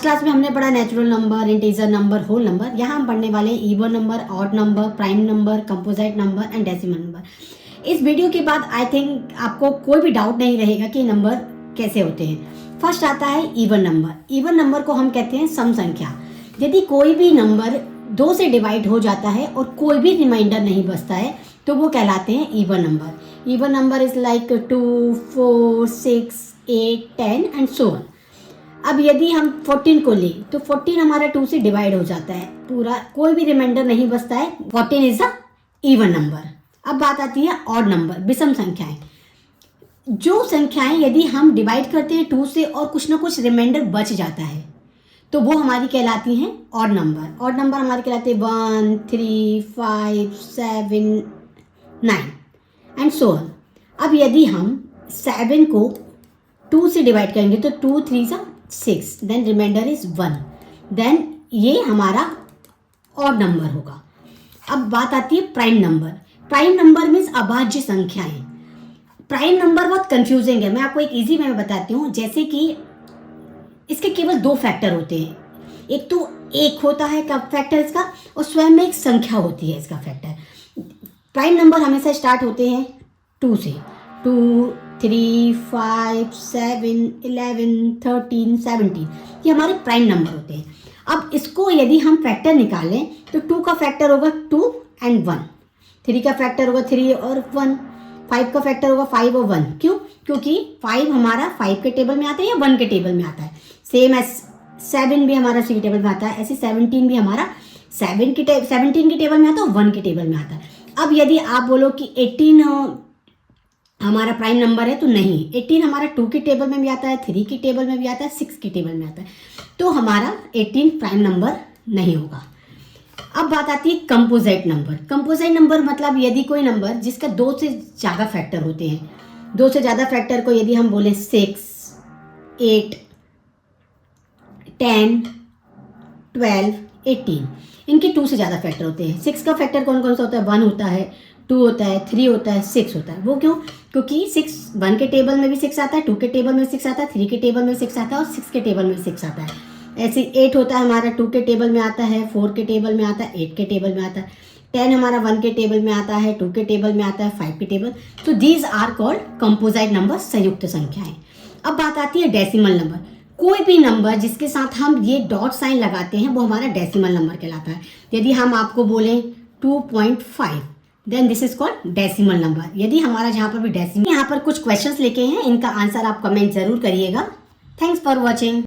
Class में हमने पढ़ा natural number, integer number, whole number. यहाँ हम पढ़ने वाले हैं even number, odd number, prime number, composite number and decimal number. इस वीडियो के बाद आई थिंक आपको कोई भी डाउट नहीं रहेगा कि नंबर कैसे होते हैं। फर्स्ट आता है इवन नंबर। इवन नंबर को हम कहते हैं सम संख्या। यदि कोई भी नंबर 2 से डिवाइड हो जाता है और कोई भी रिमाइंडर नहीं बचता है तो वो कहलाते हैं even number. Even number is like 2, 4, 6, 8, 10 and so on. अब यदि हम 14 को लें तो 14 हमारा 2 से डिवाइड हो जाता है, पूरा कोई भी रिमाइंडर नहीं बचता है। 14 इज अ इवन नंबर। अब बात आती है ऑड नंबर, विषम संख्याएं। जो संख्याएं यदि हम डिवाइड करते हैं 2 से और कुछ ना कुछ रिमाइंडर बच जाता है तो वो हमारी कहलाती हैं ऑड नंबर। ऑड नंबर हमारे कहलाते हैं 1, 3, 5, 7, 9 एंड सो ऑन। अब यदि हम 7 को 2 से डिवाइड करेंगे तो 2 3 जा 6, देन रिमाइंडर इज 1, देन ये हमारा ऑड नंबर होगा। अब बात आती है prime number. Prime number means अभाज्य संख्याएं। प्राइम नंबर बहुत कंफ्यूजिंग है, मैं आपको एक इजी वे में बताती हूँ। जैसे कि इसके केवल 2 फैक्टर होते हैं, एक तो एक होता है का फैक्टर इसका और स्वयं में एक संख्या होती है इसका फैक्टर। प्राइम नंबर हमेशा स्टार्ट होते हैं 2 से। 2, 3, 5, 7, 11, 13, 17 ये हमारे प्राइम नंबर होते हैं। अब इसको यदि हम फैक्टर निकालें तो 2 का फैक्टर होगा 2 एंड 1, 3 का फैक्टर होगा 3 और 1, 5 का फैक्टर होगा 5 और 1। क्यों? क्योंकि 5 हमारा 5 के टेबल में आता है या 1 के टेबल में आता है। सेम एज 7 भी हमारा 3 के टेबल में आता है, ऐसे 17 भी हमारा 17 के टेबल में आता है और 1 के टेबल में आता है। अब यदि आप बोलो कि 18 हमारा प्राइम नंबर है तो नहीं, 18 हमारा 2 के टेबल में भी आता है, 3 के टेबल में भी आता है, 6 के टेबल में आता है, तो हमारा 18 प्राइम नंबर नहीं होगा। अब बात आती है कंपोजिट नंबर। कंपोजिट नंबर मतलब यदि कोई नंबर जिसका 2 से ज़्यादा फैक्टर होते हैं, 2 से ज़्यादा फैक्टर को यदि हम बोले 6, 8, 10, 12, 18, इनके 2 से ज़्यादा फैक्टर होते हैं। 6 का फैक्टर कौन कौन सा होता है? 1 होता है, 2 होता है, 3 होता है, 6 होता है। वो क्यों? क्योंकि 1 के टेबल में भी 6 आता है, 2 के टेबल में 6 आता है, 3 के टेबल में 6 आता है और 6 के टेबल में 6 आता है। ऐसे 8 होता है हमारा 2 के टेबल में आता है, 4 के टेबल में आता है, 8 के टेबल में आता है। 10 हमारा 1 के टेबल में आता है, 2 के टेबल में आता है, 5 के टेबल। तो these are called composite number, संयुक्त संख्याएं। अब बात आती है डेसिमल नंबर। कोई भी नंबर जिसके साथ हम ये डॉट साइन लगाते हैं वो हमारा डेसिमल नंबर कहलाता है। यदि हम आपको बोलें 2.5 then this is called decimal number. यदि हमारा जहाँ पर भी डेसिमल, यहाँ पर कुछ क्वेश्चंस लिखे हैं, इनका आंसर आप कमेंट जरूर करिएगा। Thanks for watching.